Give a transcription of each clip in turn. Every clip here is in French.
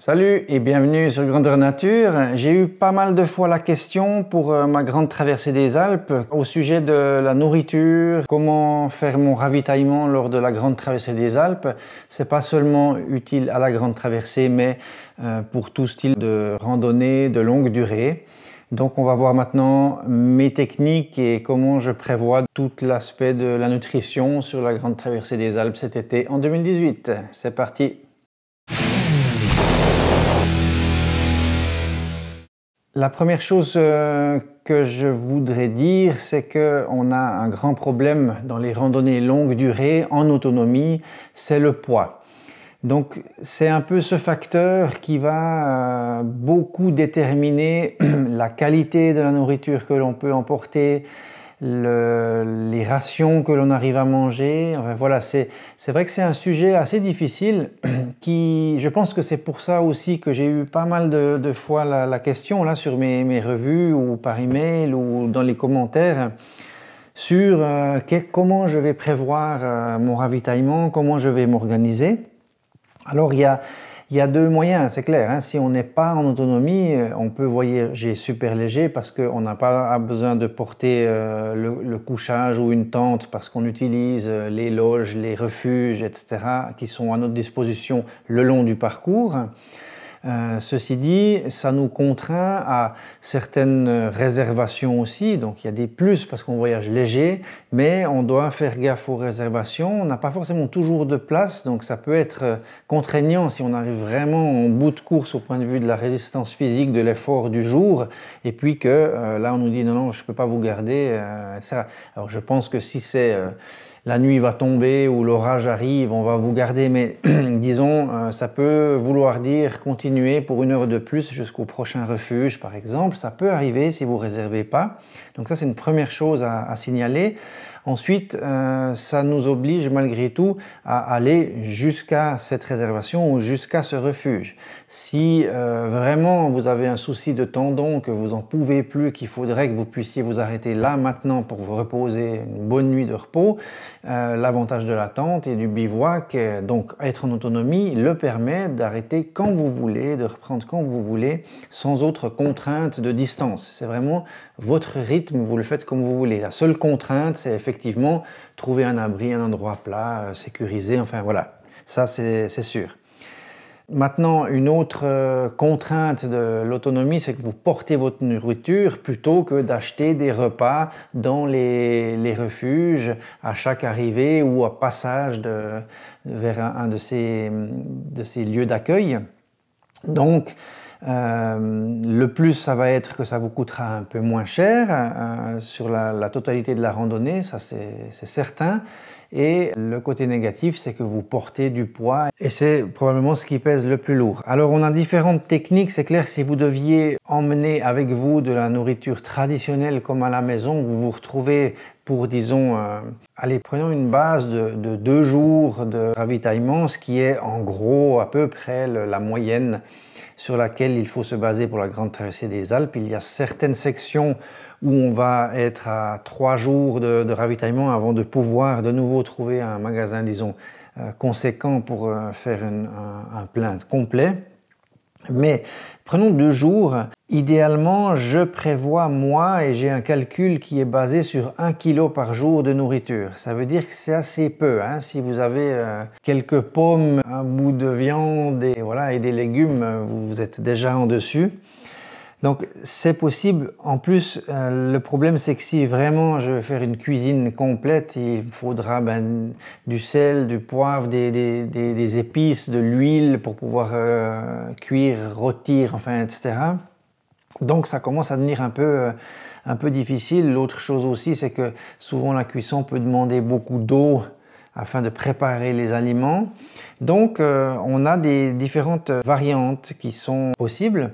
Salut et bienvenue sur Grandeur Nature. J'ai eu pas mal de fois la question pour ma grande traversée des Alpes au sujet de la nourriture, comment faire mon ravitaillement lors de la grande traversée des Alpes. C'est pas seulement utile à la grande traversée, mais pour tout style de randonnée de longue durée. Donc on va voir maintenant mes techniques et comment je prévois tout l'aspect de la nutrition sur la grande traversée des Alpes cet été en 2018. C'est parti! La première chose que je voudrais dire, c'est qu'on a un grand problème dans les randonnées longue durée en autonomie, c'est le poids. Donc c'est un peu ce facteur qui va beaucoup déterminer la qualité de la nourriture que l'on peut emporter, les rations que l'on arrive à manger. Enfin, voilà, c'est vrai que c'est un sujet assez difficile je pense que c'est pour ça aussi que j'ai eu pas mal de fois la question là sur mes revues ou par email ou dans les commentaires sur comment je vais prévoir mon ravitaillement, comment je vais m'organiser. Alors il y a deux moyens, c'est clair, hein. Si on n'est pas en autonomie, on peut voyager super léger parce qu'on n'a pas besoin de porter le couchage ou une tente parce qu'on utilise les loges, les refuges, etc. qui sont à notre disposition le long du parcours. Ceci dit, ça nous contraint à certaines réservations aussi, donc il y a des plus parce qu'on voyage léger, mais on doit faire gaffe aux réservations, on n'a pas forcément toujours de place, donc ça peut être contraignant si on arrive vraiment en bout de course au point de vue de la résistance physique, de l'effort du jour, et puis que là on nous dit non, je ne peux pas vous garder, etc. Alors je pense que si c'est la nuit va tomber ou l'orage arrive, on va vous garder, mais disons, ça peut vouloir dire continuer pour 1 heure de plus jusqu'au prochain refuge, par exemple. Ça peut arriver si vous ne réservez pas. Donc ça, c'est une première chose à signaler. Ensuite, ça nous oblige malgré tout à aller jusqu'à cette réservation ou jusqu'à ce refuge. Si vraiment vous avez un souci de tendon, que vous n'en pouvez plus, qu'il faudrait que vous puissiez vous arrêter là maintenant pour vous reposer une bonne nuit de repos, l'avantage de la tente et du bivouac, donc être en autonomie, le permet d'arrêter quand vous voulez, de reprendre quand vous voulez, sans autre contrainte de distance. C'est vraiment votre rythme, vous le faites comme vous voulez. La seule contrainte, c'est effectivement trouver un abri, un endroit plat, sécurisé, enfin voilà, ça c'est sûr. Maintenant, une autre contrainte de l'autonomie, c'est que vous portez votre nourriture plutôt que d'acheter des repas dans les refuges à chaque arrivée ou à passage vers un de ces lieux d'accueil. Donc, le plus, ça va être que ça vous coûtera un peu moins cher sur la totalité de la randonnée, ça c'est certain. Et le côté négatif, c'est que vous portez du poids et c'est probablement ce qui pèse le plus lourd. Alors on a différentes techniques, c'est clair, si vous deviez emmener avec vous de la nourriture traditionnelle comme à la maison, vous vous retrouvez pour, disons, allez, prenons une base de 2 jours de ravitaillement, ce qui est en gros à peu près la moyenne sur laquelle il faut se baser pour la grande traversée des Alpes. Il y a certaines sections où on va être à 3 jours de ravitaillement avant de pouvoir de nouveau trouver un magasin, disons, conséquent pour faire un plein complet. Mais prenons 2 jours. Idéalement, je prévois, moi, et j'ai un calcul qui est basé sur 1 kg par jour de nourriture. Ça veut dire que c'est assez peu, hein. Si vous avez quelques pommes, un bout de viande et des légumes, vous êtes déjà en dessus. Donc c'est possible. En plus, le problème c'est que si vraiment je veux faire une cuisine complète, il faudra du sel, du poivre, des épices, de l'huile pour pouvoir cuire, rôtir, enfin, etc. Donc ça commence à devenir un peu difficile. L'autre chose aussi, c'est que souvent la cuisson peut demander beaucoup d'eau afin de préparer les aliments. Donc on a des différentes variantes qui sont possibles.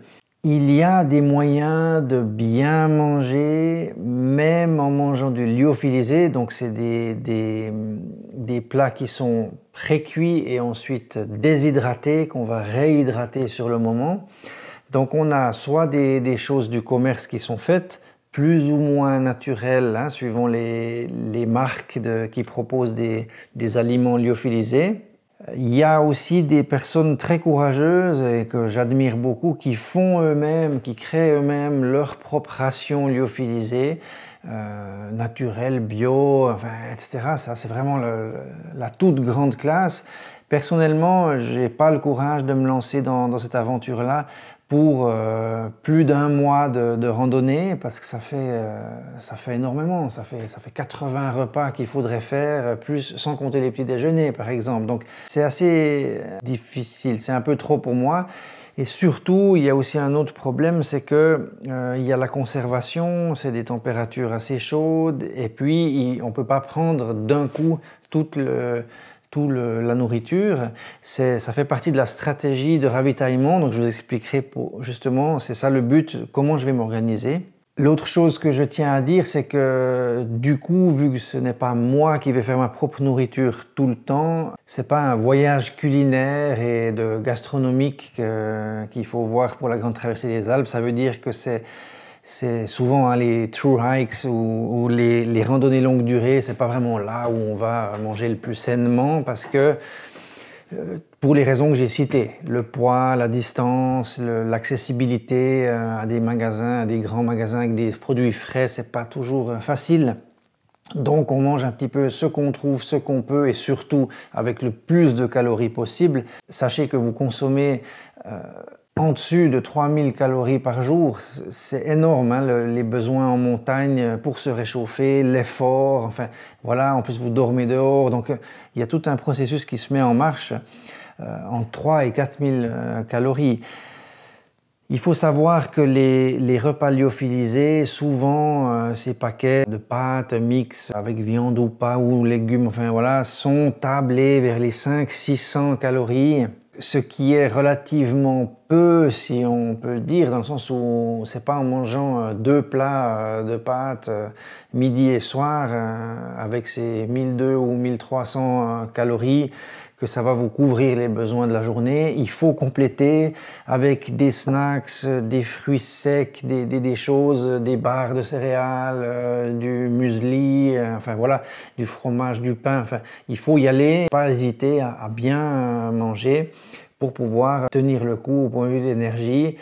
Il y a des moyens de bien manger, même en mangeant du lyophilisé. Donc c'est des plats qui sont pré-cuits et ensuite déshydratés, qu'on va réhydrater sur le moment. Donc on a soit des choses du commerce qui sont faites, plus ou moins naturelles, hein, suivant les marques qui proposent des aliments lyophilisés. Il y a aussi des personnes très courageuses et que j'admire beaucoup qui font eux-mêmes, qui créent eux-mêmes leur propre ration lyophilisée, naturelle, bio, enfin, etc. Ça, c'est vraiment la toute grande classe. Personnellement, je n'ai pas le courage de me lancer dans cette aventure-là pour plus d'un mois de randonnée parce que ça fait énormément, ça fait 80 repas qu'il faudrait faire, plus sans compter les petits déjeuners par exemple. Donc c'est assez difficile, c'est un peu trop pour moi. Et surtout, il y a aussi un autre problème, c'est que il y a la conservation, c'est des températures assez chaudes, et puis on ne peut pas prendre d'un coup toute la nourriture. Ça fait partie de la stratégie de ravitaillement, donc je vous expliquerai justement, c'est ça le but, comment je vais m'organiser. L'autre chose que je tiens à dire, c'est que du coup, vu que ce n'est pas moi qui vais faire ma propre nourriture tout le temps, c'est pas un voyage culinaire et de gastronomique qu'il faut voir pour la grande traversée des Alpes. Ça veut dire que c'est souvent les true hikes ou les randonnées longue durée, c'est pas vraiment là où on va manger le plus sainement parce que pour les raisons que j'ai citées, le poids, la distance, l'accessibilité à des magasins, à des grands magasins avec des produits frais, c'est pas toujours facile. Donc on mange un petit peu ce qu'on trouve, ce qu'on peut et surtout avec le plus de calories possible. Sachez que vous consommez en dessus de 3000 calories par jour, c'est énorme, hein, les besoins en montagne pour se réchauffer, l'effort, enfin voilà, en plus vous dormez dehors, donc il y a tout un processus qui se met en marche entre 3 et 4000 calories. Il faut savoir que les repas lyophilisés, souvent ces paquets de pâtes mixtes avec viande ou pas ou légumes, enfin voilà, sont tablés vers les 500-600 calories. Ce qui est relativement peu, si on peut le dire, dans le sens où c'est pas en mangeant 2 plats de pâtes midi et soir avec ces 1200 ou 1300 calories que ça va vous couvrir les besoins de la journée. Il faut compléter avec des snacks, des fruits secs, des choses, des barres de céréales, du muesli, enfin voilà, du fromage, du pain. Enfin, il faut y aller, pas hésiter à bien manger pour pouvoir tenir le coup au point de vue de l'énergie.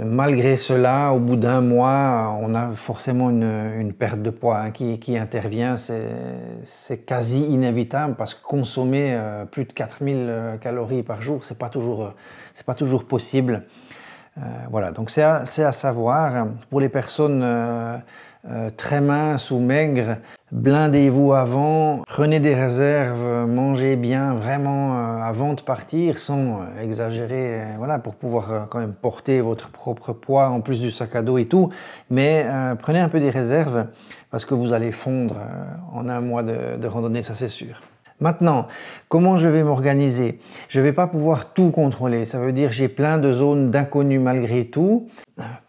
Malgré cela, au bout d'un mois, on a forcément une perte de poids qui intervient. C'est quasi inévitable parce que consommer plus de 4000 calories par jour, c'est pas toujours possible. Voilà, donc c'est à savoir. Pour les personnes très minces ou maigres, blindez-vous avant, prenez des réserves, mangez bien vraiment avant de partir sans exagérer, voilà, pour pouvoir quand même porter votre propre poids en plus du sac à dos et tout, mais prenez un peu des réserves parce que vous allez fondre en un mois de randonnée, ça c'est sûr. Maintenant, comment je vais m'organiser? Je ne vais pas pouvoir tout contrôler, ça veut dire j'ai plein de zones d'inconnu malgré tout.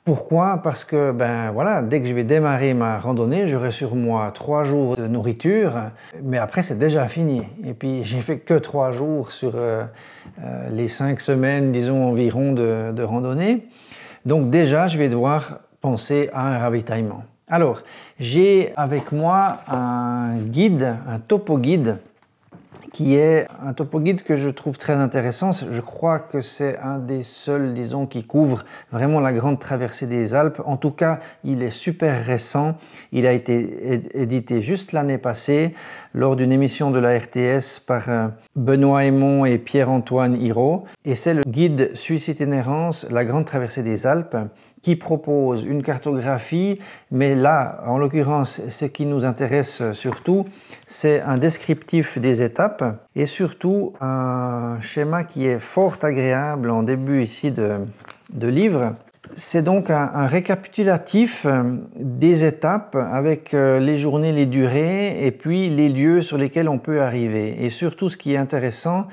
Pourquoi? Parce que ben voilà, dès que je vais démarrer ma randonnée, j'aurai sur moi 3 jours de nourriture, mais après c'est déjà fini. Et puis j'ai fait que 3 jours sur les 5 semaines, disons environ de randonnée. Donc déjà, je vais devoir penser à un ravitaillement. Alors, j'ai avec moi un guide, un topo guide, qui est un topo guide que je trouve très intéressant. Je crois que c'est un des seuls, disons, qui couvre vraiment la grande traversée des Alpes. En tout cas, il est super récent. Il a été édité juste l'année passée lors d'une émission de la RTS par Benoît Aymon et Pierre-Antoine Hirault. Et c'est le guide Suisse Itinérance, la grande traversée des Alpes, qui propose une cartographie, mais là, en l'occurrence, ce qui nous intéresse surtout, c'est un descriptif des étapes et surtout un schéma qui est fort agréable en début ici de livre. C'est donc un récapitulatif des étapes avec les journées, les durées et puis les lieux sur lesquels on peut arriver. Et surtout, ce qui est intéressant,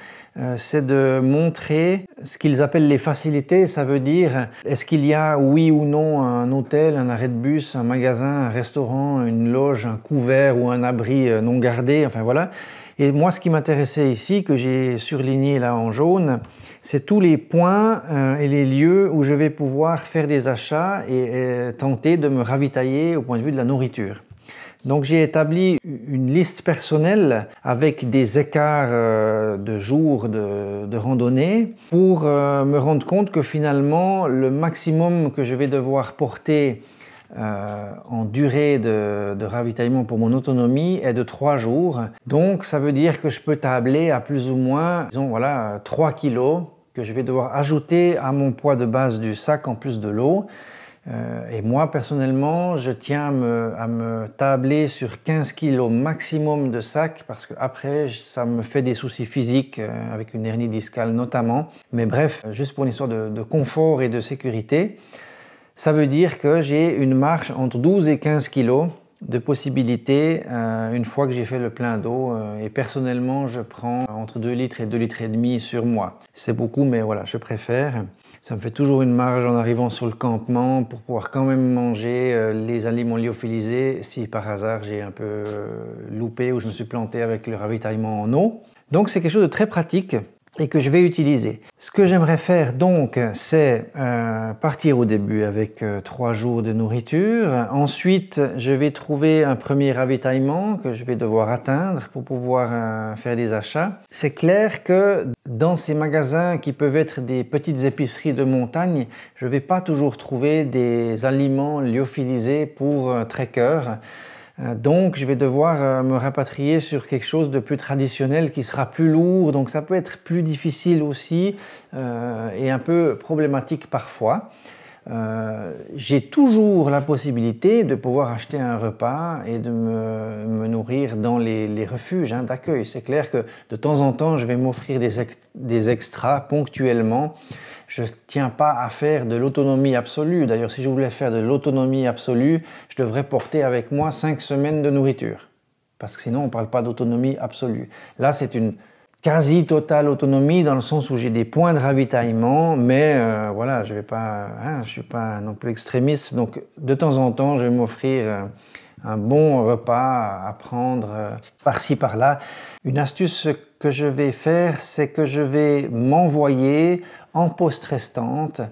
c'est de montrer ce qu'ils appellent les facilités. Ça veut dire, est-ce qu'il y a oui ou non un hôtel, un arrêt de bus, un magasin, un restaurant, une loge, un couvert ou un abri non gardé, enfin voilà. Et moi, ce qui m'intéressait ici, que j'ai surligné là en jaune, c'est tous les points et les lieux où je vais pouvoir faire des achats et tenter de me ravitailler au point de vue de la nourriture. Donc j'ai établi une liste personnelle avec des écarts de jours de randonnée pour me rendre compte que finalement le maximum que je vais devoir porter en durée de ravitaillement pour mon autonomie est de 3 jours. Donc ça veut dire que je peux tabler à plus ou moins, disons, voilà, 3 kilos que je vais devoir ajouter à mon poids de base du sac en plus de l'eau. Et moi, personnellement, je tiens à me tabler sur 15 kg maximum de sac parce qu'après, ça me fait des soucis physiques avec une hernie discale notamment. Mais bref, juste pour une histoire de confort et de sécurité, ça veut dire que j'ai une marge entre 12 et 15 kg de possibilités une fois que j'ai fait le plein d'eau. Et personnellement, je prends entre 2 litres et 2 litres et demi sur moi. C'est beaucoup, mais voilà, je préfère. Ça me fait toujours une marge en arrivant sur le campement pour pouvoir quand même manger les aliments lyophilisés si par hasard j'ai un peu loupé ou je me suis planté avec le ravitaillement en eau. Donc c'est quelque chose de très pratique et que je vais utiliser. Ce que j'aimerais faire donc, c'est partir au début avec 3 jours de nourriture. Ensuite, je vais trouver un premier ravitaillement que je vais devoir atteindre pour pouvoir faire des achats. C'est clair que dans ces magasins qui peuvent être des petites épiceries de montagne, je ne vais pas toujours trouver des aliments lyophilisés pour trekkers. Donc je vais devoir me rapatrier sur quelque chose de plus traditionnel qui sera plus lourd, donc ça peut être plus difficile aussi et un peu problématique parfois. J'ai toujours la possibilité de pouvoir acheter un repas et de me nourrir dans les refuges d'accueil. C'est clair que de temps en temps je vais m'offrir des extras ponctuellement. Je ne tiens pas à faire de l'autonomie absolue. D'ailleurs, si je voulais faire de l'autonomie absolue, je devrais porter avec moi 5 semaines de nourriture. Parce que sinon, on ne parle pas d'autonomie absolue. Là, c'est une quasi totale autonomie dans le sens où j'ai des points de ravitaillement, mais voilà, je ne suis pas non plus extrémiste. Donc, de temps en temps, je vais m'offrir un bon repas à prendre par-ci, par-là. Une astuce que je vais faire, c'est que je vais m'envoyer en poste restante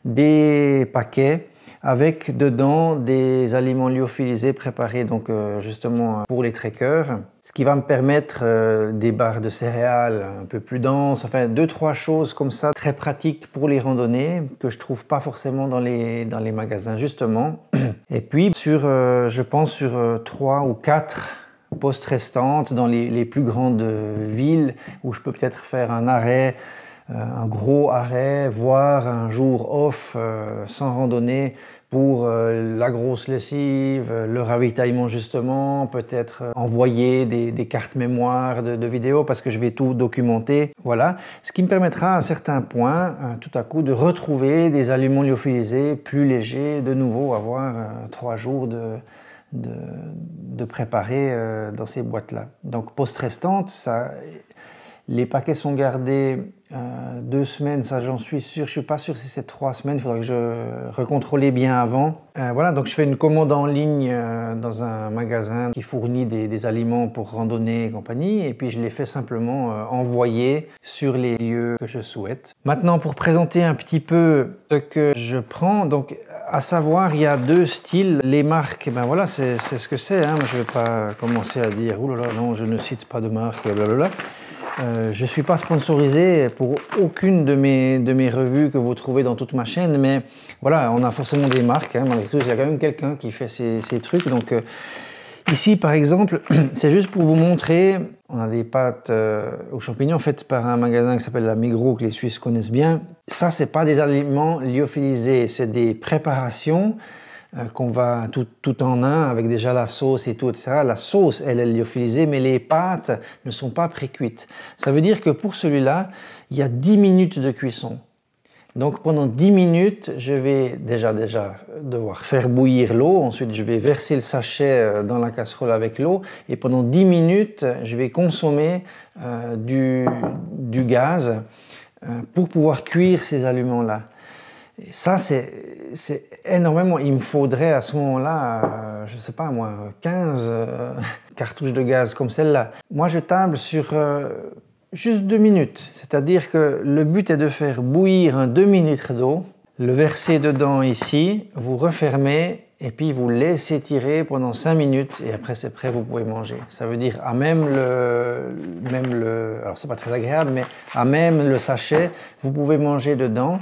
des paquets avec dedans des aliments lyophilisés préparés donc justement pour les trekkers, ce qui va me permettre des barres de céréales un peu plus denses, enfin 2-3 choses comme ça très pratiques pour les randonnées que je trouve pas forcément dans les magasins justement. Et puis je pense sur 3 ou 4 postes restantes dans les plus grandes villes où je peux peut-être faire un arrêt, un gros arrêt, voire un jour off sans randonnée pour la grosse lessive, le ravitaillement justement, peut-être envoyer des cartes mémoire de vidéos parce que je vais tout documenter. Voilà, ce qui me permettra à un certain point, tout à coup, de retrouver des aliments lyophilisés plus légers, de nouveau avoir 3 jours de préparer dans ces boîtes-là. Donc poste restante, ça... Les paquets sont gardés 2 semaines, ça j'en suis sûr. Je ne suis pas sûr si c'est 3 semaines, il faudrait que je recontrôle bien avant. Voilà, donc je fais une commande en ligne dans un magasin qui fournit des aliments pour randonnée et compagnie. Et puis je les fais simplement envoyer sur les lieux que je souhaite. Maintenant, pour présenter un petit peu ce que je prends, donc à savoir, il y a 2 styles. Les marques, ben voilà, c'est ce que c'est. Hein. Je ne vais pas commencer à dire « Ouh là là, non, je ne cite pas de marque, blablabla ». Je ne suis pas sponsorisé pour aucune de mes revues que vous trouvez dans toute ma chaîne, mais voilà, on a forcément des marques, hein, malgré tout, il y a quand même quelqu'un qui fait ces trucs. Donc ici, par exemple, c'est juste pour vous montrer, on a des pâtes aux champignons faites par un magasin qui s'appelle la Migros, que les Suisses connaissent bien. Ça, c'est pas des aliments lyophilisés, c'est des préparations qu'on va tout en un avec déjà la sauce et tout, etc. La sauce, elle est lyophilisée, mais les pâtes ne sont pas pré-cuites. Ça veut dire que pour celui-là, il y a 10 minutes de cuisson. Donc pendant 10 minutes, je vais déjà devoir faire bouillir l'eau. Ensuite, je vais verser le sachet dans la casserole avec l'eau. Et pendant 10 minutes, je vais consommer du gaz pour pouvoir cuire ces aliments-là. Et ça, c'est énormément. Il me faudrait à ce moment-là, je ne sais pas moi, 15 cartouches de gaz comme celle-là. Moi, je table sur juste 2 minutes. C'est-à-dire que le but est de faire bouillir un demi-litre d'eau, le verser dedans ici, vous refermez et puis vous laissez tirer pendant 5 minutes et après c'est prêt, vous pouvez manger. Ça veut dire à même alors c'est pas très agréable, mais à même le sachet, vous pouvez manger dedans.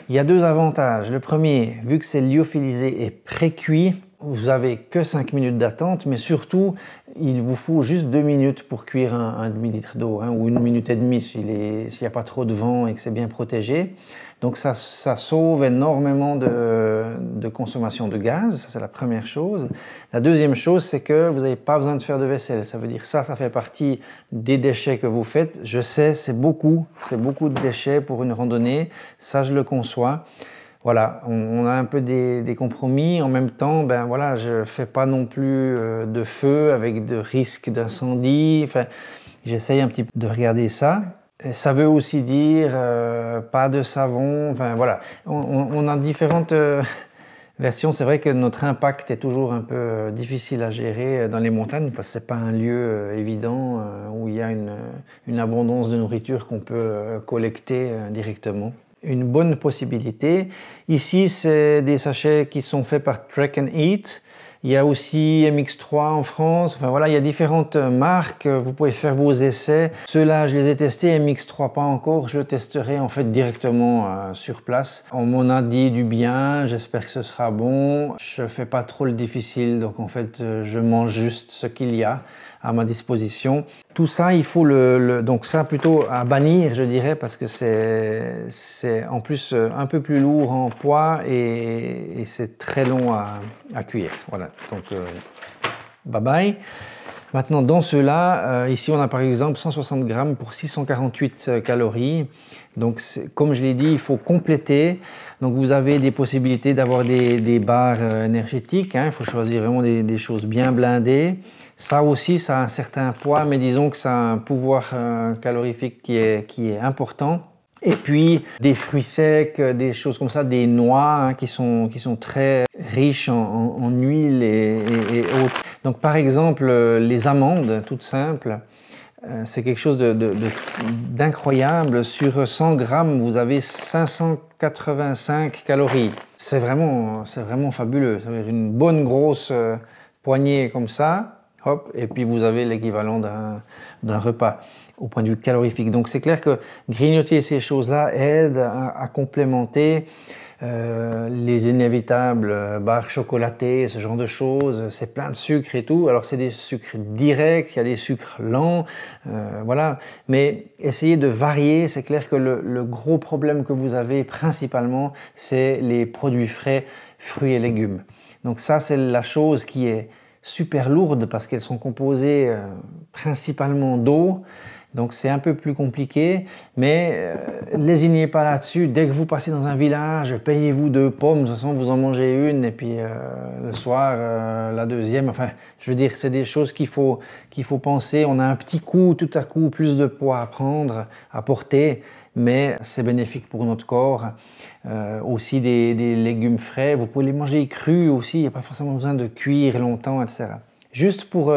Il y a 2 avantages. Le premier, vu que c'est lyophilisé et pré-cuit, vous avez que 5 minutes d'attente, mais surtout, il vous faut juste 2 minutes pour cuire un demi-litre d'eau, hein, ou 1 minute et demie s'il n'y a pas trop de vent et que c'est bien protégé. Donc ça sauve énormément de consommation de gaz, ça c'est la première chose. La deuxième chose, c'est que vous n'avez pas besoin de faire de vaisselle. Ça veut dire ça fait partie des déchets que vous faites. Je sais, c'est beaucoup de déchets pour une randonnée, ça je le conçois. Voilà, on a un peu des compromis. En même temps, ben voilà, je fais pas non plus de feu avec de risques d'incendie. Enfin, j'essaye un petit peu de regarder ça. Et ça veut aussi dire pas de savon. Enfin voilà, on a différentes versions. C'est vrai que notre impact est toujours un peu difficile à gérer dans les montagnes parce que c'est pas un lieu évident où il y a une abondance de nourriture qu'on peut collecter directement. Une bonne possibilité. Ici, c'est des sachets qui sont faits par Trek and Eat. Il y a aussi MX3 en France. Enfin voilà, il y a différentes marques. Vous pouvez faire vos essais. Ceux-là, je les ai testés. MX3 pas encore. Je le testerai en fait directement sur place. On m'en a dit du bien. J'espère que ce sera bon. Je fais pas trop le difficile. Donc en fait, je mange juste ce qu'il y a à ma disposition. Tout ça, il faut donc ça plutôt à bannir, je dirais, parce que c'est en plus un peu plus lourd en poids et c'est très long à cuire. Voilà, donc bye bye. Maintenant, dans ceux-là, ici on a par exemple 160 grammes pour 648 calories. Donc, comme je l'ai dit, il faut compléter. Donc, vous avez des possibilités d'avoir des barres énergétiques. Hein. Il faut choisir vraiment des choses bien blindées. Ça aussi, ça a un certain poids, mais disons que ça a un pouvoir calorifique qui est important. Et puis des fruits secs, des choses comme ça, des noix hein, qui sont très riches en huile et autres. Donc par exemple, les amandes, toutes simples, c'est quelque chose d'incroyable. Sur 100 grammes, vous avez 585 calories. C'est vraiment fabuleux. Ça veut dire une bonne grosse poignée comme ça, hop, et puis vous avez l'équivalent d'un repas au point de vue calorifique. Donc c'est clair que grignoter ces choses-là aide à complémenter les inévitables barres chocolatées, ce genre de choses. C'est plein de sucre et tout. Alors c'est des sucres directs, il y a des sucres lents, voilà. Mais essayez de varier. C'est clair que le gros problème que vous avez principalement, c'est les produits frais, fruits et légumes. Donc ça, c'est la chose qui est super lourde parce qu'elles sont composées principalement d'eau. Donc c'est un peu plus compliqué, mais lésinez pas là-dessus. Dès que vous passez dans un village, payez-vous 2 pommes, de toute façon vous en mangez une et puis le soir la deuxième. Enfin, je veux dire, c'est des choses qu'il faut penser. On a un petit coup, tout à coup, plus de poids à prendre, à porter, mais c'est bénéfique pour notre corps. Aussi des légumes frais, vous pouvez les manger crus aussi, il n'y a pas forcément besoin de cuire longtemps, etc. Juste pour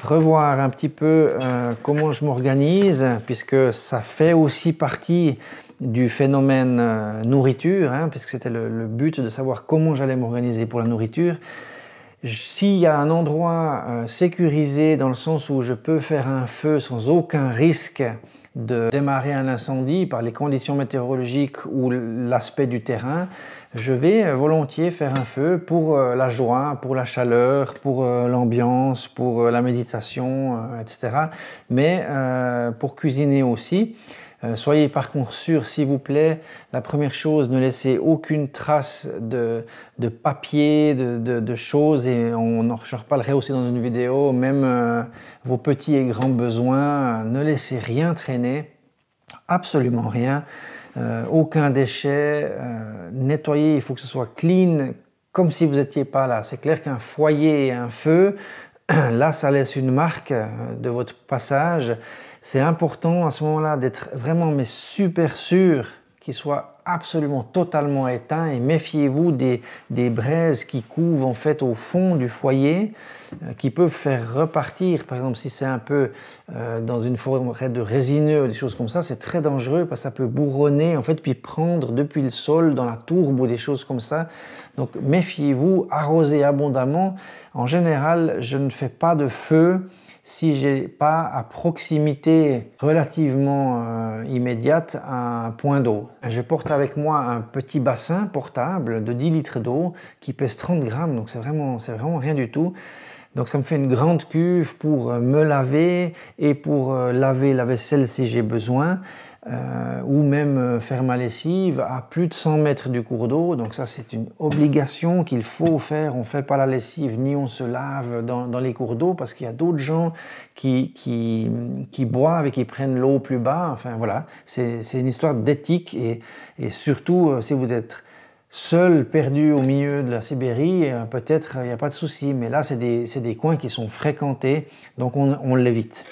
revoir un petit peu comment je m'organise, puisque ça fait aussi partie du phénomène nourriture, hein, puisque c'était le but de savoir comment j'allais m'organiser pour la nourriture. S'il y a un endroit sécurisé dans le sens où je peux faire un feu sans aucun risque de démarrer un incendie par les conditions météorologiques ou l'aspect du terrain, je vais volontiers faire un feu pour la joie, pour la chaleur, pour l'ambiance, pour la méditation, etc. Mais pour cuisiner aussi. Soyez par contre sûr, s'il vous plaît, la première chose, ne laissez aucune trace de papier, de choses, et je reparlerai aussi dans une vidéo, même vos petits et grands besoins, ne laissez rien traîner, absolument rien, aucun déchet, nettoyez, il faut que ce soit clean, comme si vous n'étiez pas là. C'est clair qu'un foyer et un feu, là ça laisse une marque de votre passage. C'est important à ce moment-là d'être vraiment mais super sûr qui soit absolument totalement éteint et méfiez-vous des braises qui couvent en fait au fond du foyer qui peuvent faire repartir, par exemple si c'est un peu dans une forêt de résineux, des choses comme ça, c'est très dangereux parce que ça peut bourronner en fait puis prendre depuis le sol dans la tourbe ou des choses comme ça. Donc méfiez-vous, arrosez abondamment. En général, je ne fais pas de feu si j'ai pas à proximité relativement immédiate un point d'eau. Je porte avec moi un petit bassin portable de 10 litres d'eau qui pèse 30 grammes, donc c'est vraiment rien du tout. Donc ça me fait une grande cuve pour me laver et pour laver la vaisselle si j'ai besoin, ou même faire ma lessive à plus de 100 mètres du cours d'eau. Donc ça c'est une obligation qu'il faut faire. On ne fait pas la lessive ni on se lave dans les cours d'eau parce qu'il y a d'autres gens qui boivent et qui prennent l'eau plus bas. Enfin voilà, c'est une histoire d'éthique et surtout si vous êtes seul, perdu au milieu de la Sibérie, peut-être il n'y a pas de souci, mais là c'est des coins qui sont fréquentés, donc on l'évite.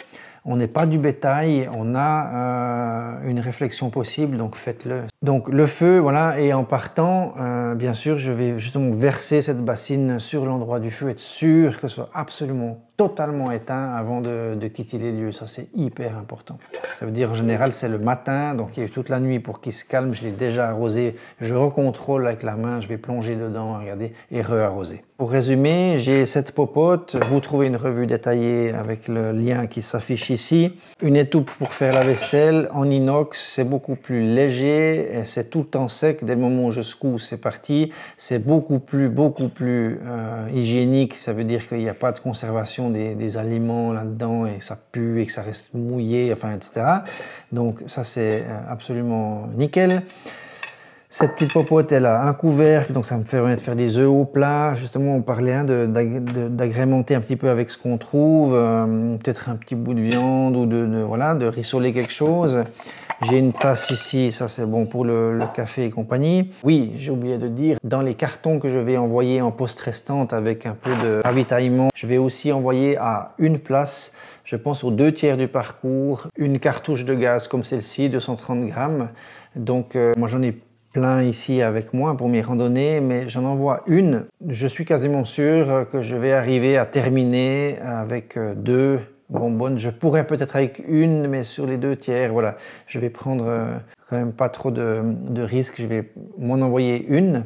On n'est pas du bétail, on a une réflexion possible, donc faites-le. Donc le feu, voilà, et en partant, bien sûr, je vais justement verser cette bassine sur l'endroit du feu, être sûr que ce soit absolument totalement éteint avant de quitter les lieux. Ça, c'est hyper important. Ça veut dire, en général, c'est le matin, donc il y a eu toute la nuit pour qu'il se calme. Je l'ai déjà arrosé. Je recontrôle avec la main, je vais plonger dedans, regardez, et re-arroser. Pour résumer, j'ai cette popote. Vous trouvez une revue détaillée avec le lien qui s'affiche ici. Une étoupe pour faire la vaisselle en inox. C'est beaucoup plus léger. C'est tout le temps sec. Dès le moment où je secoue, c'est parti. C'est beaucoup plus hygiénique. Ça veut dire qu'il n'y a pas de conservation des aliments là-dedans et que ça pue et que ça reste mouillé, enfin, etc. Donc ça, c'est absolument nickel. Cette petite popote, elle a un couvercle, donc ça me permet de faire des œufs au plat. Justement, on parlait d'agrémenter un petit peu avec ce qu'on trouve, peut-être un petit bout de viande ou de rissoler quelque chose. J'ai une tasse ici, ça c'est bon pour le café et compagnie. Oui, j'ai oublié de dire, dans les cartons que je vais envoyer en poste restante avec un peu de ravitaillement, je vais aussi envoyer à une place, je pense aux 2/3 du parcours, une cartouche de gaz comme celle-ci, 230 grammes. Donc moi j'en ai plein ici avec moi pour mes randonnées, mais j'en envoie une. Je suis quasiment sûr que je vais arriver à terminer avec 2 bonbonnes. Je pourrais peut-être avec une, mais sur les 2/3, voilà. Je vais prendre quand même pas trop de risques. Je vais m'en envoyer une.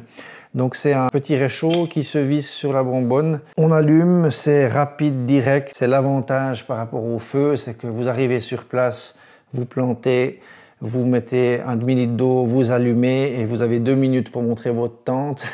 Donc c'est un petit réchaud qui se visse sur la bonbonne. On allume, c'est rapide, direct. C'est l'avantage par rapport au feu, c'est que vous arrivez sur place, vous plantez, vous mettez un demi-litre d'eau, vous allumez et vous avez 2 minutes pour montrer votre tente.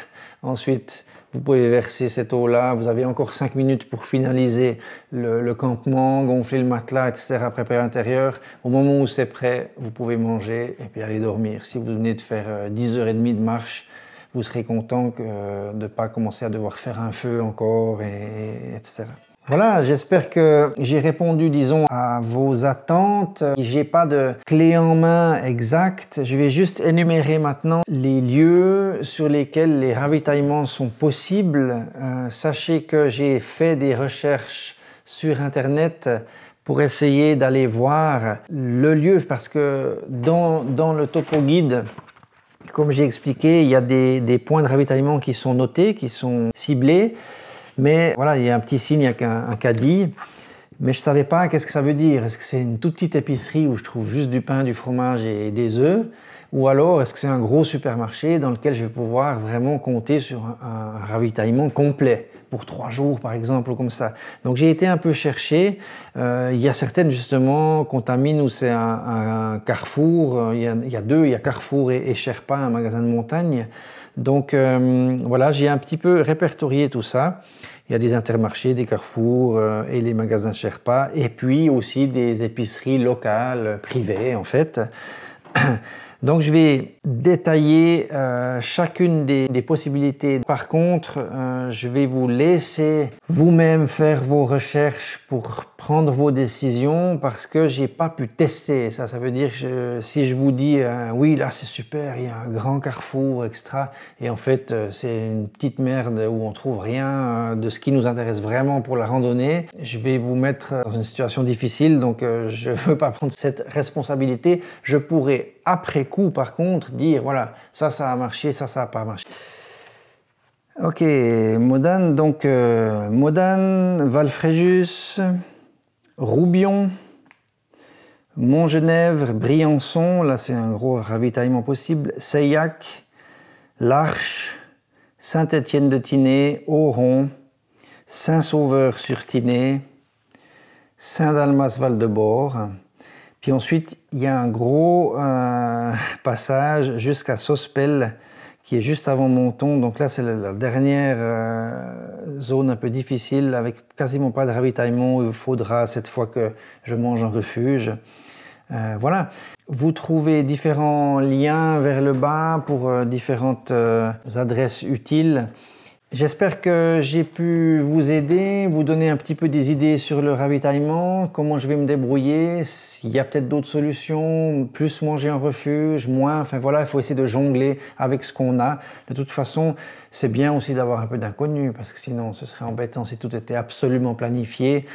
Ensuite, vous pouvez verser cette eau-là. Vous avez encore 5 minutes pour finaliser le campement, gonfler le matelas, etc., préparer l'intérieur. Au moment où c'est prêt, vous pouvez manger et puis aller dormir. Si vous venez de faire 10h30 de marche, vous serez content de ne pas commencer à devoir faire un feu encore, etc. Voilà, j'espère que j'ai répondu, disons, à vos attentes. J'ai pas de clé en main exacte. Je vais juste énumérer maintenant les lieux sur lesquels les ravitaillements sont possibles. Sachez que j'ai fait des recherches sur Internet pour essayer d'aller voir le lieu parce que dans le topo guide, comme j'ai expliqué, il y a des points de ravitaillement qui sont notés, qui sont ciblés. Mais voilà, il y a un petit signe avec un caddie, mais je ne savais pas qu'est-ce que ça veut dire. Est-ce que c'est une toute petite épicerie où je trouve juste du pain, du fromage et des œufs? Ou alors est-ce que c'est un gros supermarché dans lequel je vais pouvoir vraiment compter sur un ravitaillement complet pour 3 jours par exemple ou comme ça? Donc j'ai été un peu chercher. Il y a certaines justement Contamine où c'est un carrefour. Il y a 2, il y a Carrefour et Sherpa, un magasin de montagne. Donc voilà, j'ai un petit peu répertorié tout ça. Il y a des intermarchés, des carrefours et les magasins Sherpa, et puis aussi des épiceries locales, privées en fait. Donc je vais détailler chacune des possibilités. Par contre, je vais vous laisser vous-même faire vos recherches pour prendre vos décisions parce que j'ai pas pu tester. Ça veut dire que si je vous dis oui là c'est super, il y a un grand carrefour extra et en fait c'est une petite merde où on trouve rien de ce qui nous intéresse vraiment pour la randonnée, je vais vous mettre dans une situation difficile. Donc je veux pas prendre cette responsabilité. Je pourrais après coup, par contre, dire voilà, ça a marché, ça n'a pas marché. Ok, Modane, donc Modane, Valfréjus, Roubion, Montgenèvre, Briançon, là c'est un gros ravitaillement possible, Seillac, L'Arche, Saint-Étienne-de-Tinée, Auron, Saint-Sauveur-sur-Tinée, Saint-Dalmas-Val-de-Bord. Puis ensuite, il y a un gros passage jusqu'à Sospel, qui est juste avant Monton. Donc là, c'est la dernière zone un peu difficile, avec quasiment pas de ravitaillement. Il faudra cette fois que je mange en refuge. Voilà. Vous trouvez différents liens vers le bas pour différentes adresses utiles. J'espère que j'ai pu vous aider, vous donner un petit peu des idées sur le ravitaillement, comment je vais me débrouiller, s'il y a peut-être d'autres solutions, plus manger en refuge, moins, enfin voilà, il faut essayer de jongler avec ce qu'on a. De toute façon, c'est bien aussi d'avoir un peu d'inconnu, parce que sinon ce serait embêtant si tout était absolument planifié.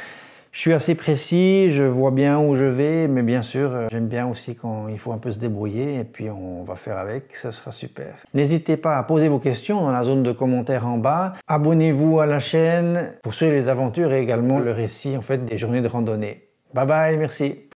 Je suis assez précis, je vois bien où je vais, mais bien sûr, j'aime bien aussi quand il faut un peu se débrouiller et puis on va faire avec, ce sera super. N'hésitez pas à poser vos questions dans la zone de commentaires en bas. Abonnez-vous à la chaîne pour suivre les aventures et également le récit en fait des journées de randonnée. Bye bye, merci.